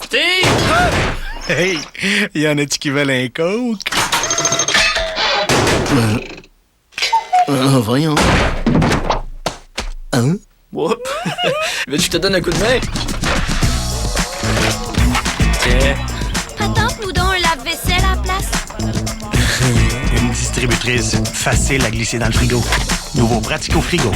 Steve! Hey, y en a-tu qui veulent un coke? Voyons. Hein? Whoop! Veux-tu que je te donne un coup de main? Tiens. Attends-nous donc un lave-vaisselle à la place. Une distributrice facile à glisser dans le frigo. Nouveau Pratico Frigo.